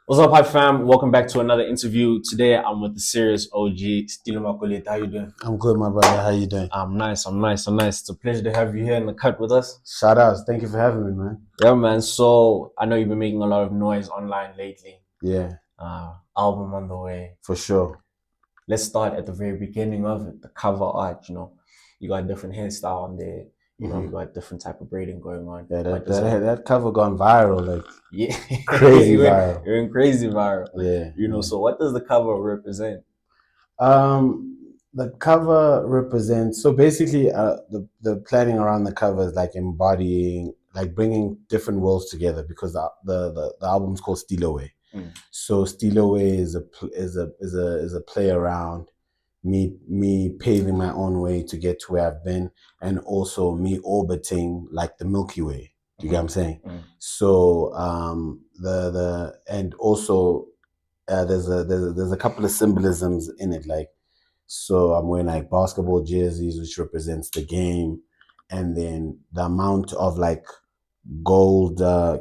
What's up, hi fam? Welcome back to another interview. Today I'm with the serious OG, Stilo Magolide. How you doing? I'm good, my brother. How you doing? I'm nice. It's a pleasure to have you here in the cut with us. Shout outs. Thank you for having me, man. Yeah, man. So I know you've been making a lot of noise online lately. Yeah, Album on the way. for sure. Let's start at the very beginning of it. The cover art, you got a different hairstyle on there. You got different type of braiding going on. Yeah, Quite that cover gone viral, like yeah, crazy you're, viral. you're in crazy viral. Yeah. So what does the cover represent? The cover represents so basically, the planning around the cover is like embodying, like bringing different worlds together because the album's called Stilo. So Stilo is a play around me paving my own way to get to where I've been, and also me orbiting like the Milky Way. Do you get what I'm saying? So the and also there's a couple of symbolisms in it, like, so I'm wearing like basketball jerseys, which represents the game, and then the amount of like gold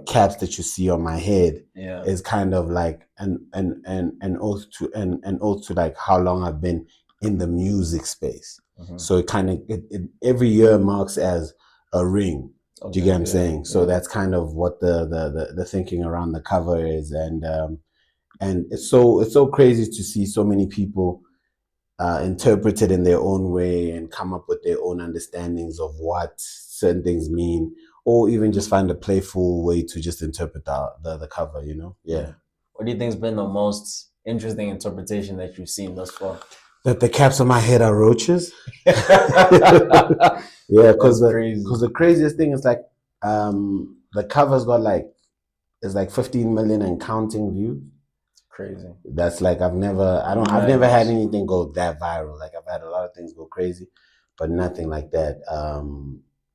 caps that you see on my head is kind of like an oath to an oath to like how long I've been in the music space. So it kind of every year marks as a ring. Okay, do you get what I'm saying? So that's kind of what the thinking around the cover is, and it's so crazy to see so many people interpret it in their own way and come up with their own understandings of what certain things mean, or even just find a playful way to just interpret the cover, Yeah. What do you think has been the most interesting interpretation that you've seen thus far? That the caps on my head are roaches. Yeah, because the craziest thing is like the cover's got like, it's like 15 million and counting views. Crazy. That's like I've never had anything go that viral. Like I've had a lot of things go crazy, but nothing like that.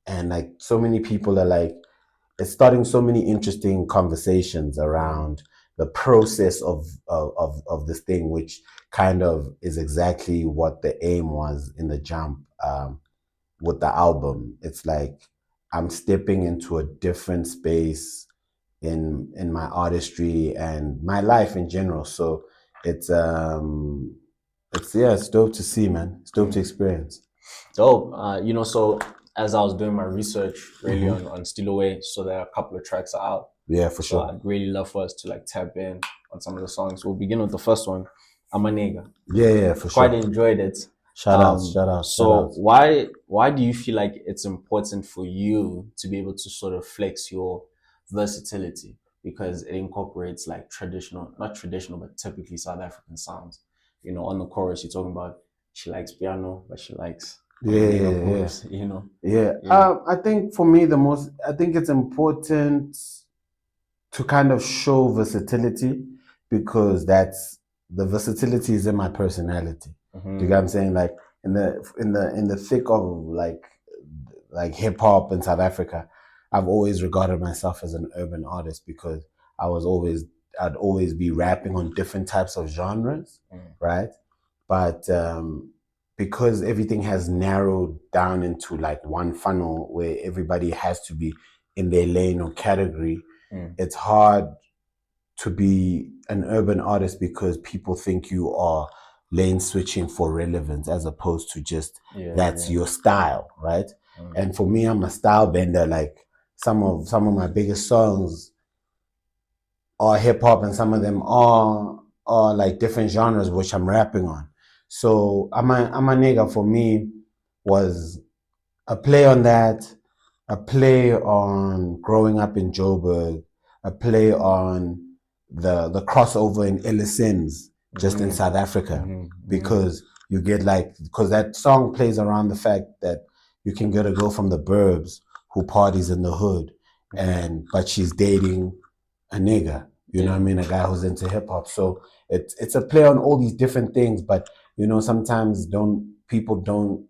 And like so many people are like, it's starting so many interesting conversations around the process of this thing, which kind of is exactly what the aim was in the jump with the album. It's like I'm stepping into a different space in my artistry and my life in general. So it's it's dope to see, man. It's dope to experience. Dope. So as I was doing my research really on STILOWAY, so there are a couple of tracks out. Yeah, for sure. I'd really love for us to like tap in on some of the songs. We'll begin with the first one, I'm a Nigga. Yeah, for sure. Quite enjoyed it. Shout out. So why do you feel like it's important for you to be able to sort of flex your versatility, because it incorporates like not traditional, but typically South African sounds? On the chorus, you're talking about she likes piano, but she likes grooves, I think for me, I think it's important to kind of show versatility, because the versatility is in my personality. Do you get what I'm saying? Like in the thick of like hip hop in South Africa, I've always regarded myself as an urban artist because I'd always be rapping on different types of genres, right? But because everything has narrowed down into like one funnel where everybody has to be in their lane or category, it's hard to be an urban artist because people think you are lane switching for relevance as opposed to just that's your style, right? And for me, I'm a style bender. Like some of my biggest songs are hip hop, and some of them are like different genres which I'm rapping on. So I'm a Nigga for me was a play on that, a play on growing up in Joburg, a play on the crossover in Illisins just in South Africa, because you get like, because that song plays around the fact that you can get a girl from the burbs who parties in the hood, but she's dating a nigga, you know what I mean, a guy who's into hip hop. So it's a play on all these different things, but sometimes people don't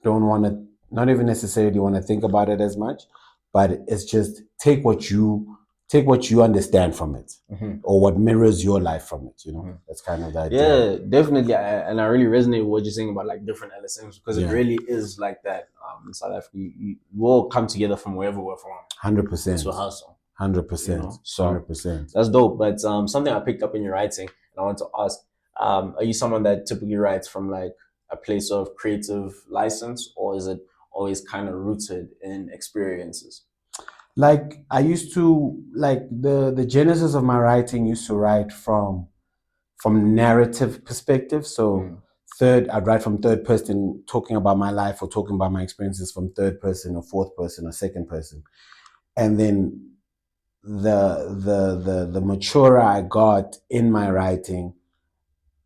want to, not even necessarily want to think about it as much, but it's just take what you understand from it, or what mirrors your life from it. That's kind of the idea. Yeah, definitely. And I really resonate with what you're saying about like different LSMs, because it really is like that. In South Africa, you all come together from wherever we're from. 100%. To hustle. you 100%, know. So 100%. that's dope. But something I picked up in your writing, and I want to ask, are you someone that typically writes from like a place of creative license, or is it always kind of rooted in experiences? Like I used to like the genesis of my writing used to write from narrative perspective. So Mm. third, I'd write from third person, talking about my life or talking about my experiences from third person or fourth person or second person. And then the maturer I got in my writing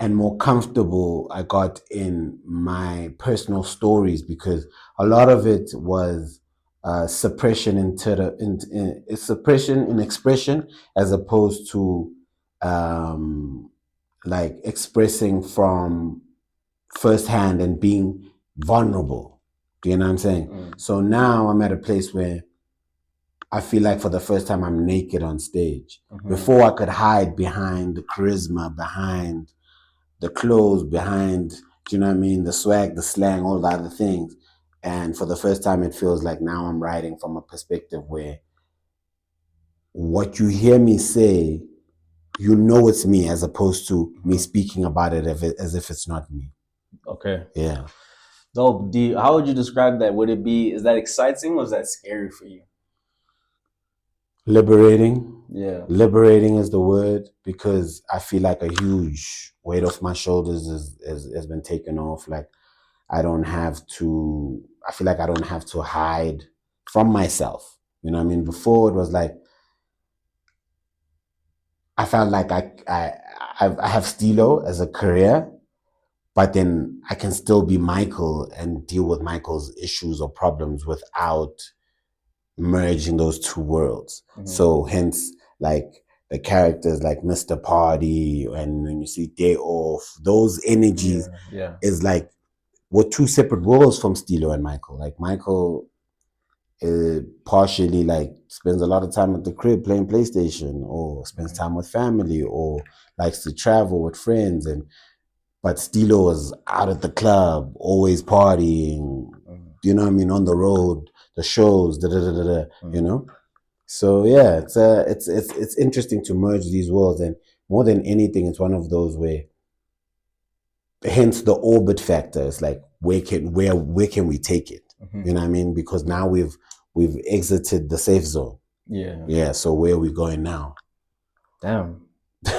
and more comfortable I got in my personal stories, because a lot of it was suppression suppression in expression, as opposed to um, like expressing from firsthand and being vulnerable. Do you know what I'm saying? Mm. So now I'm at a place where I feel like for the first time I'm naked on stage. Mm-hmm. Before I could hide behind the charisma, behind the clothes, behind, do you know what I mean? The swag, the slang, all the other things. And for the first time, it feels like now I'm writing from a perspective where what you hear me say, you know it's me, as opposed to me Mm-hmm. speaking about it as if it's not me. Okay. Yeah. Dope. How would you describe that? Would it be, is that exciting or is that scary for you? Liberating. Yeah. Liberating is the word, because I feel like a huge weight off my shoulders has been taken off. Like I don't have to, I feel like I don't have to hide from myself. You know what I mean? Before it was like, I felt like I have Stilo as a career, but then I can still be Michael and deal with Michael's issues or problems without merging those two worlds. Mm-hmm. So hence, like the characters like Mr. Party and when you see Day Off, those energies Yeah. Yeah. is like we're two separate worlds from Stilo and Michael. Like Michael partially like spends a lot of time at the crib playing PlayStation, or spends Mm-hmm. time with family, or likes to travel with friends. And but Stilo was out at the club, always partying. Mm-hmm. You know what I mean? On the road, the shows, da da da da da. You Mm-hmm. know. So yeah, it's interesting to merge these worlds, and more than anything, it's one of those where, hence the orbit factor. It's like where can we take it? Mm-hmm. You know what I mean? Because now we've exited the safe zone. Yeah. Yeah. So where are we going now? Damn. No,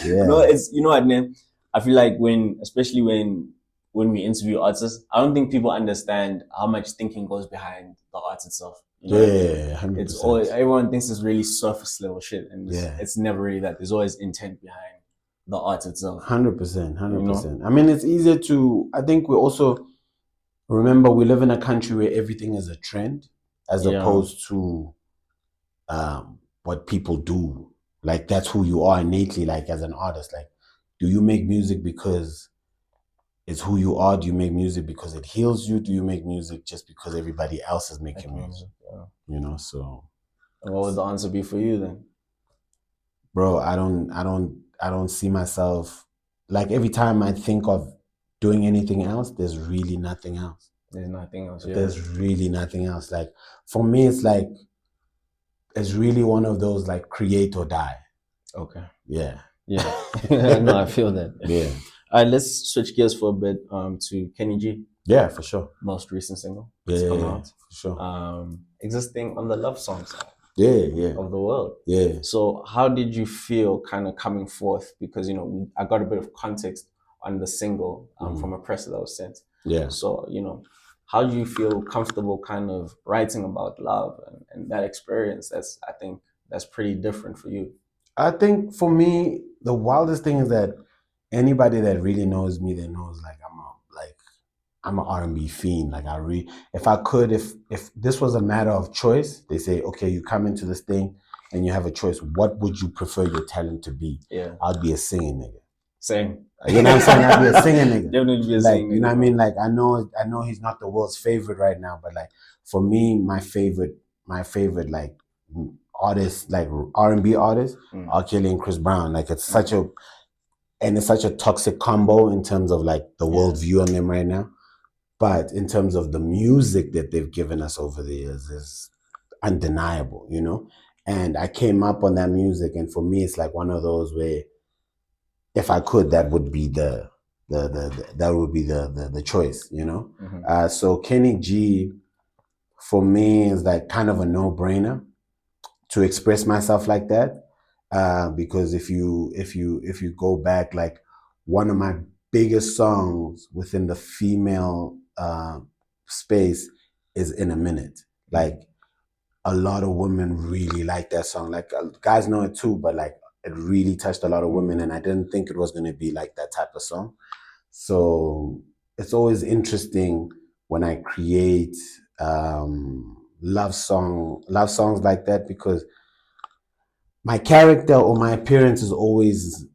Yeah. it's, you know what, man. I feel like especially when we interview artists, I don't think people understand how much thinking goes behind the art itself. You know what I mean? Yeah. hundred It's always, percent. everyone thinks it's really surface level shit, and Yeah. it's never really that. There's always intent behind the art itself. 100%. You know? 100%. I mean, it's easier to. I think we also remember we live in a country where everything is a trend, as Yeah. opposed to what people do. Like that's who you are innately. Like as an artist, like do you make music because it's who you are? Do you make music because it heals you? Do you make music just because everybody else is Like making music? music. Yeah. You know, so And what would the answer be for you then? bro, I don't see myself, like every time I think of doing anything else, there's really nothing else. There's nothing else. Yeah. There's really nothing else. Like for me, it's like it's really one of those like create or die. Okay. Yeah. Yeah. No, I feel that. Yeah. All right, let's switch gears for a bit to Kenny G, Yeah, for sure. most recent single Yeah, that's yeah, come yeah, out. for sure. Existing on the love song side Yeah, yeah, of the world. yeah. So how did you feel kind of coming forth? Because, you know, I got a bit of context on the single from a presser that was sent. Yeah. So, you know, how do you feel comfortable kind of writing about love and that experience? I think that's pretty different for you. I think for me, the wildest thing is that anybody that really knows me, that knows like I'm an R&B fiend. Like if I could, if this was a matter of choice, they say, okay, you come into this thing and you have a choice. What would you prefer your talent to be? Yeah. I'd be a singing nigga. Same. You know what I'm saying? I'd be a singing nigga. Definitely be a Like, singing you know nigga, what I bro. mean? Like, I know he's not the world's favorite right now, but like for me, my favorite like artist, like R&B artist, R. Kelly and Chris Brown. Like it's such a toxic combo in terms of like the worldview on them right now. But in terms of the music that they've given us over the years, is undeniable, you know. And I came up on that music, and for me, it's like one of those where, if I could, that would be the choice, you know. So Kenny G for me is like kind of a no-brainer to express myself like that, because if you go back, like one of my biggest songs within the female space is In a Minute. Like a lot of women really like that song. Like guys know it too, but like it really touched a lot of women, and I didn't think it was going to be like that type of song. So it's always interesting when I create love songs like that, because my character or my appearance is always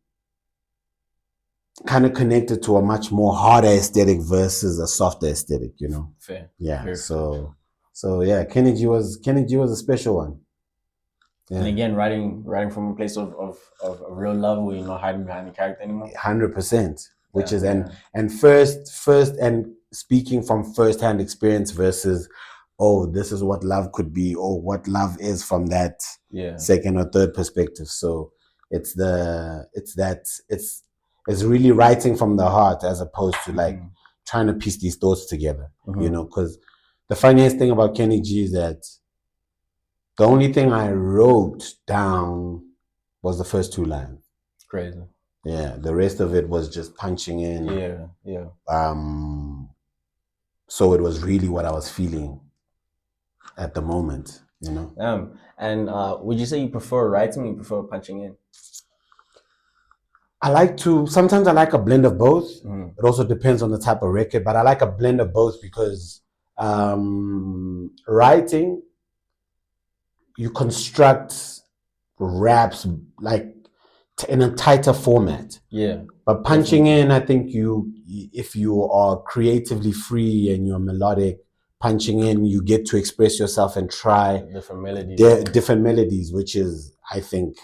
kind of connected to a much more harder aesthetic versus a softer aesthetic, you know. Fair. Yeah. Very So yeah, Kenny G was a special one. Yeah. And again, writing from a place of a real love, where you're not hiding behind the character anymore. 100%. Which is and first and speaking from first-hand experience versus, oh, this is what love could be, or what love is from that second or third perspective. So it's really writing from the heart, as opposed to like trying to piece these thoughts together, you know. Because the funniest thing about Kenny G is that the only thing I wrote down was the first two lines. Crazy. Yeah, the rest of it was just punching in. Yeah. So it was really what I was feeling at the moment, you know. And would you say you prefer writing or you prefer punching in? Sometimes I like a blend of both. It also depends on the type of record, but I like a blend of both, because writing, you construct raps like in a tighter format. Yeah. But punching in, I think if you are creatively free and you're melodic, punching in, you get to express yourself and try different melodies, which is, I think,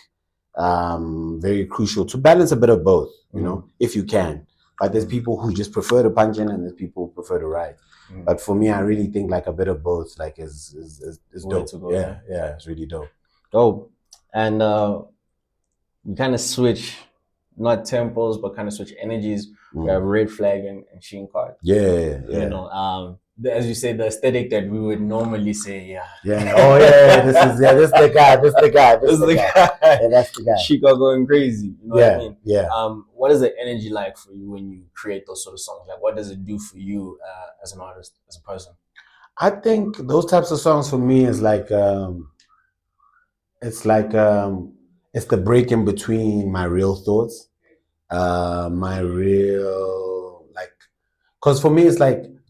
very crucial to balance a bit of both, you know, if you can. But there's people who just prefer to punch in, and there's people who prefer to write. But for me, I really think like a bit of both, like is dope. Yeah, it's really dope. Dope. And we kind of switch, not tempos, but kind of switch energies. We have Red Flag and Sheen Card. Yeah. You know, as you say, the aesthetic that we would normally say, this is the guy. Yeah, that's the guy. Chico going crazy. You know what I mean? Yeah. What is the energy like for you when you create those sort of songs? Like, what does it do for you as an artist, as a person? I think those types of songs for me is like, it's the break in between my real thoughts, my real, like, because for me it's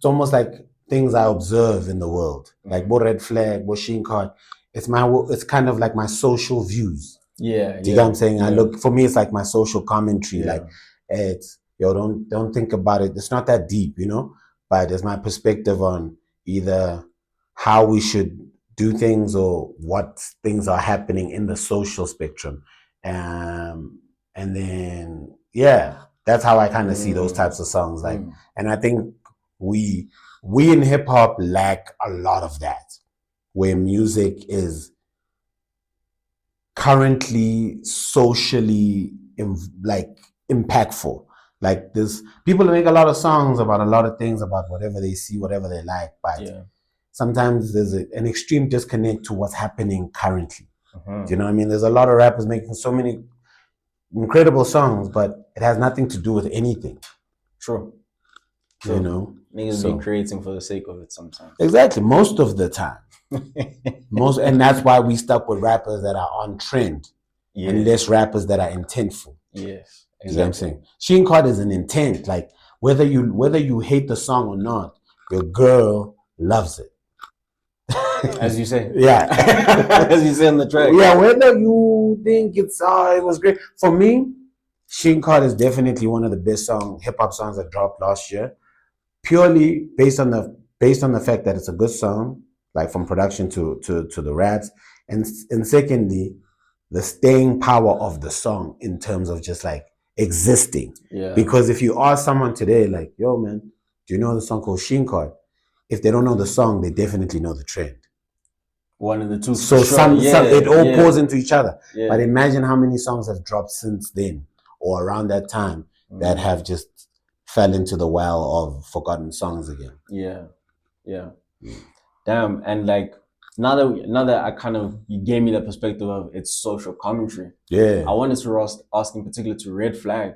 almost like things I observe in the world, like Red Flag, Sheen Card. It's kind of like my social views. Yeah. Do you know what I'm saying? For me, it's like my social commentary. Yeah. Like, it's, don't think about it. It's not that deep, you know, but it's my perspective on either how we should do things or what things are happening in the social spectrum. And then, that's how I kind of see those types of songs. Like, and I think we in hip hop lack a lot of that, where music is currently socially impactful. Like, this, people make a lot of songs about a lot of things, about whatever they see, whatever they like, but sometimes there's an extreme disconnect to what's happening currently. Do you know what I mean? There's a lot of rappers making so many incredible songs, but it has nothing to do with anything. True. You know, niggas be creating for the sake of it sometimes. Exactly, most of the time. And that's why we stuck with rappers that are on trend, and less rappers that are intentful. Yes, exactly. You know what I'm saying? Sheen Card is an intent. Like, whether you hate the song or not, your girl loves it. As you say. Yeah. As you say in the track. Yeah, whether you think it was great. For me, Sheen Card is definitely one of the best hip hop songs that dropped last year. Purely based on the fact that it's a good song, like from production to the raps, and secondly, the staying power of the song in terms of just like existing. Yeah. Because if you ask someone today, like, yo man, do you know the song called Sheen Card? If they don't know the song, they definitely know the trend. One of the two for So sure. some Yeah, it all yeah, pours into each other. But yeah. imagine how many songs have dropped since then or around that time that Mm, have just fell into the well of forgotten songs again. yeah, yeah. Mm. Damn. And like now that I kind of you gave me the perspective of its social commentary. I Yeah, wanted to ask in particular to Red Flag.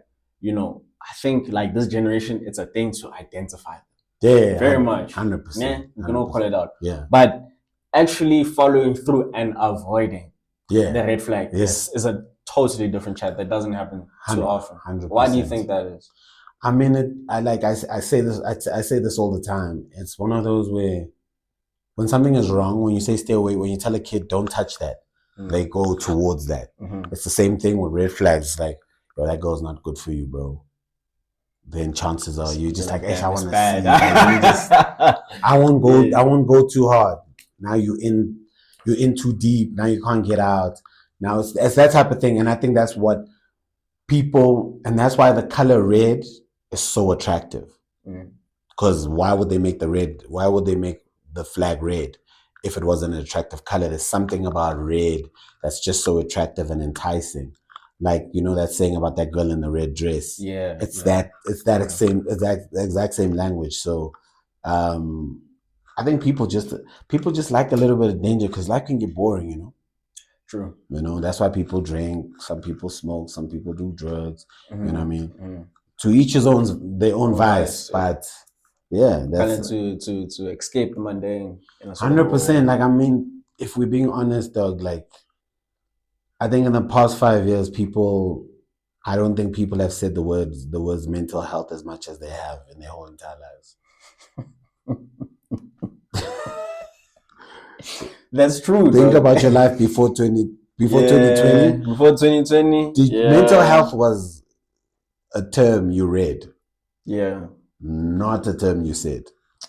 I think like this generation, it's a thing to identify yeah, very much. Yeah, 100%, we can all call 100%. it out. Yeah, But actually following through and avoiding the yeah, red flag yeah, is a totally different chat that doesn't happen too often. Why do you 100%. think that is? I mean, I say this, I say this all the time. It's one of those where when something is wrong, when you say stay away, when you tell a kid don't touch that, they Mm. go towards that. Mm-hmm. It's the same thing with red flags. Like, bro, that girl's not good for you, bro. Then chances are you You're just like, like, Ish, I damn, it's want to see. bad. Like, let me just. Yeah. I won't go too hard. Now you're in too deep. Now you can't get out. Now it's that type of thing, and I think that's what people, and that's why the color red is so attractive. Mm. Because why would they make the red? Why would they make the flag red if it wasn't an attractive color? There's something about red that's just so attractive and enticing. Like that saying about that girl in the red dress. Yeah, It's yeah, that yeah. same exact same language. So um I think people just like a little bit of danger because life can get boring. True. That's why people drink, some people smoke, some people do drugs. You know what I Mm-hmm. mean? Mm-hmm. To each his own their own Own vice, vice, yeah. but yeah, Kind that's of to escape the mundane in a sort of a 100%. way. Like, I mean, if we're being honest, dog, like, I think in the past 5 years, I don't think people have said the words mental health as much as they have in their whole entire lives. That's true, Think dog. about your life before Yeah, 2020. before 2020. Mental Yeah, health was a term you read, yeah. not a term you said.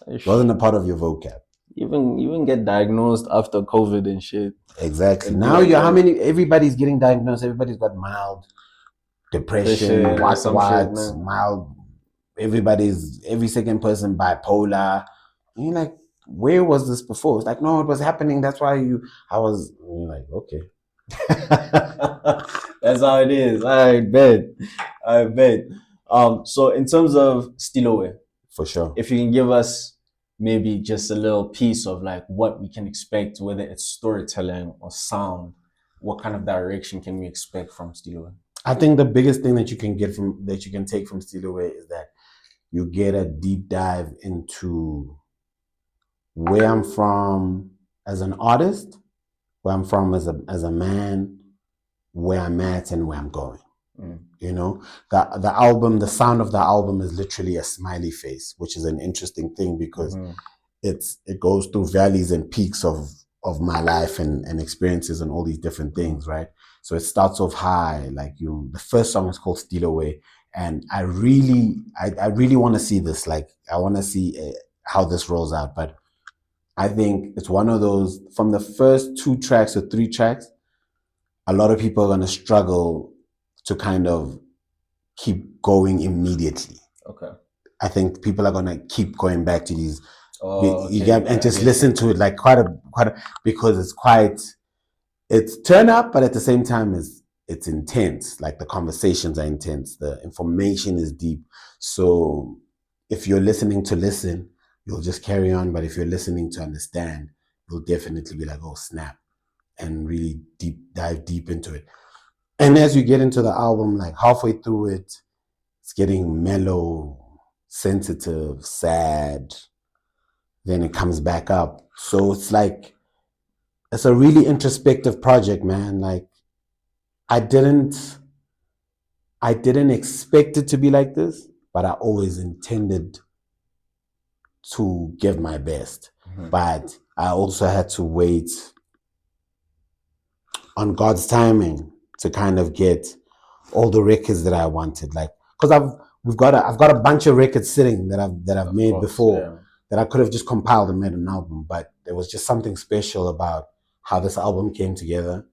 It Ish. wasn't a part of your vocab. Even get diagnosed after COVID and shit. Exactly. It'd be Now like, yo, everybody's getting diagnosed. Everybody's got mild depression, depression or some shit, man. mild. Every second person bipolar. And you're like, where was this before? It's like, no, it was happening. That's why I was. And you're like, okay. That's how it is. I bet. I bet. So in terms of Stilo, For sure. if you can give us maybe just a little piece of like what we can expect, whether it's storytelling or sound, what kind of direction can we expect from Stilo? I think the biggest thing that you can take from Stilo is that you get a deep dive into where I'm from as an artist, where I'm from as a man, where I'm at and where I'm going. Mm. The album, the sound of the album is literally a smiley face, which is an interesting thing because Mm-hmm. it goes through valleys and peaks of my life and experiences and all these different things, right? So it starts off high, like the first song is called "Stilo," and I really want to see this. Like, I want to see how this rolls out, but I think it's one of those from the first 2 tracks or 3 tracks. A lot of people are going to struggle to kind of keep going immediately. Okay. I think people are going to keep going back to these. Oh, You okay. get and Yeah, I just get listen you. to it like because it's turn up, but at the same time it's intense. Like, the conversations are intense, the information is deep. So if you're listening to listen, you'll just carry on. But if you're listening to understand, you'll definitely be like, oh snap, and really dive deep into it. And as you get into the album, like halfway through it, it's getting mellow, sensitive, sad. Then it comes back up. So it's a really introspective project, man. Like, I didn't I didn't expect it to be like this, but I always intended to give my best. Mm-hmm. But I also had to wait on God's timing to kind of get all the records that I wanted. Like, because I've got a bunch of records sitting that I've Of made course, before yeah. that I could have just compiled and made an album. But there was just something special about how this album came together,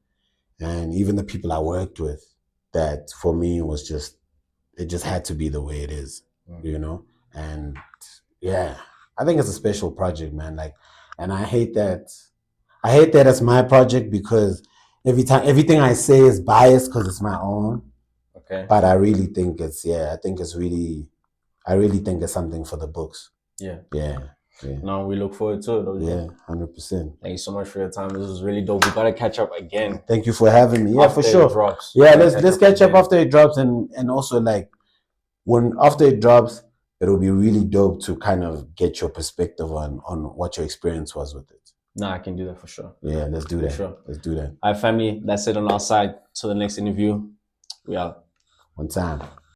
and even the people I worked with. That for me it just had to be the way it is, And yeah, I think it's a special project, man. Like, and I hate that. I hate that it's my project because everything I say is biased because it's my own. Okay. But I really think I really think it's something for the books. Yeah. Yeah. Yeah. No, we look forward to it. OJ. Yeah, 100%. Thank you so much for your time. This was really dope. We gotta catch up again. Thank you for having me. Yeah, for After it sure. drops. Yeah, We gotta let's catch up again. after it drops, and also like when after it drops, it'll be really dope to kind of get your perspective on what your experience was with it. Nah, I can do that for sure. Yeah, let's do that. Sure. Let's do that. All right, family. That's it on our side. Till the next interview. We out. One time.